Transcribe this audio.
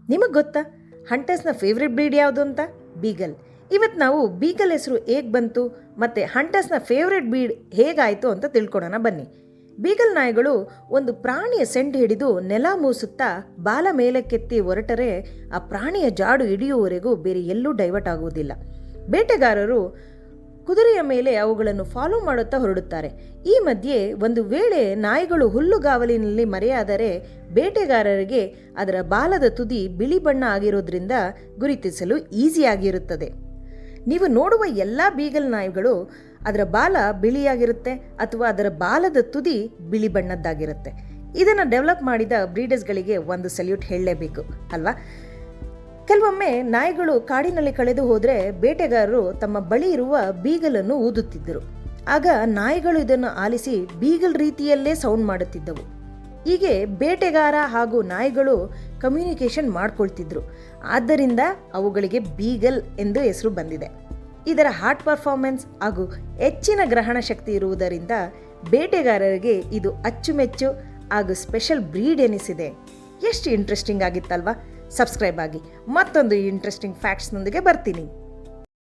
ನಿಮಗೆ ಗೊತ್ತಾ ಹಂಟರ್ಸ್ನ favourite bread ಯಾವುದು ಅಂತ? ಬೀಗಲ್. ಇವತ್ತು ನಾವು ಬೀಗಲ್ ಹೆಸರು ಹೇಗೆ ಬಂತು ಮತ್ತು ಹಂಟರ್ಸ್ನ ಫೇವ್ರೆಟ್ ಬ್ರೀಡ್ ಹೇಗಾಯಿತು ಅಂತ ತಿಳ್ಕೊಳೋಣ ಬನ್ನಿ. ಬೀಗಲ್ ನಾಯಿಗಳು ಒಂದು ಪ್ರಾಣಿಯ ಸೆಂಡು ಹಿಡಿದು ನೆಲ ಮೂಸುತ್ತಾ ಬಾಲ ಮೇಲಕ್ಕೆತ್ತಿ ಹೊರಟರೆ ಆ ಪ್ರಾಣಿಯ ಜಾಡು ಹಿಡಿಯುವವರೆಗೂ ಬೇರೆ ಎಲ್ಲೂ ಡೈವರ್ಟ್ ಆಗುವುದಿಲ್ಲ. ಬೇಟೆಗಾರರು ಕುದುರೆಯ ಮೇಲೆ ಅವುಗಳನ್ನು ಫಾಲೋ ಮಾಡುತ್ತಾ ಹೊರಡುತ್ತಾರೆ. ಈ ಮಧ್ಯೆ ಒಂದು ವೇಳೆ ನಾಯಿಗಳು ಹುಲ್ಲುಗಾವಲಿನಲ್ಲಿ ಮರೆಯಾದರೆ ಬೇಟೆಗಾರರಿಗೆ ಅದರ ಬಾಲದ ತುದಿ ಬಿಳಿ ಬಣ್ಣ ಆಗಿರೋದ್ರಿಂದ ಗುರುತಿಸಲು ಈಸಿಯಾಗಿರುತ್ತದೆ. ನೀವು ನೋಡುವ ಎಲ್ಲ ಬೀಗಲ್ ನಾಯಿಗಳು ಅದರ ಬಾಲ ಬಿಳಿಯಾಗಿರುತ್ತೆ ಅಥವಾ ಅದರ ಬಾಲದ ತುದಿ ಬಿಳಿ ಬಣ್ಣದ್ದಾಗಿರುತ್ತೆ. ಇದನ್ನು ಡೆವಲಪ್ ಮಾಡಿದ ಬ್ರೀಡರ್ಸ್ಗಳಿಗೆ ಒಂದು ಸಲ್ಯೂಟ್ ಹೇಳಲೇಬೇಕು ಅಲ್ವಾ? ಕೆಲವೊಮ್ಮೆ ನಾಯಿಗಳು ಕಾಡಿನಲ್ಲಿ ಕಳೆದು ಹೋದರೆ ಬೇಟೆಗಾರರು ತಮ್ಮ ಬಳಿ ಇರುವ ಬೀಗಲನ್ನು ಊದುತ್ತಿದ್ದರು. ಆಗ ನಾಯಿಗಳು ಇದನ್ನು ಆಲಿಸಿ ಬೀಗಲ್ ರೀತಿಯಲ್ಲೇ ಸೌಂಡ್ ಮಾಡುತ್ತಿದ್ದವು. ಹೀಗೆ ಬೇಟೆಗಾರ ಹಾಗೂ ನಾಯಿಗಳು ಕಮ್ಯುನಿಕೇಷನ್ ಮಾಡ್ಕೊಳ್ತಿದ್ರು. ಆದ್ದರಿಂದ ಅವುಗಳಿಗೆ ಬೀಗಲ್ ಎಂದು ಹೆಸರು ಬಂದಿದೆ. ಇದರ ಹಾರ್ಟ್ ಪರ್ಫಾರ್ಮೆನ್ಸ್ ಹಾಗೂ ಹೆಚ್ಚಿನ ಗ್ರಹಣ ಶಕ್ತಿ ಇರುವುದರಿಂದ ಬೇಟೆಗಾರರಿಗೆ ಇದು ಅಚ್ಚುಮೆಚ್ಚು ಹಾಗೂ ಸ್ಪೆಷಲ್ ಬ್ರೀಡ್ ಎನಿಸಿದೆ. ಎಷ್ಟು ಇಂಟ್ರೆಸ್ಟಿಂಗ್ ಆಗಿತ್ತಲ್ವಾ? ಸಬ್ಸ್ಕ್ರೈಬ್ ಆಗಿ, ಮತ್ತೊಂದು ಇಂಟ್ರೆಸ್ಟಿಂಗ್ ಫ್ಯಾಕ್ಟ್ಸ್ನೊಂದಿಗೆ ಬರ್ತೀನಿ.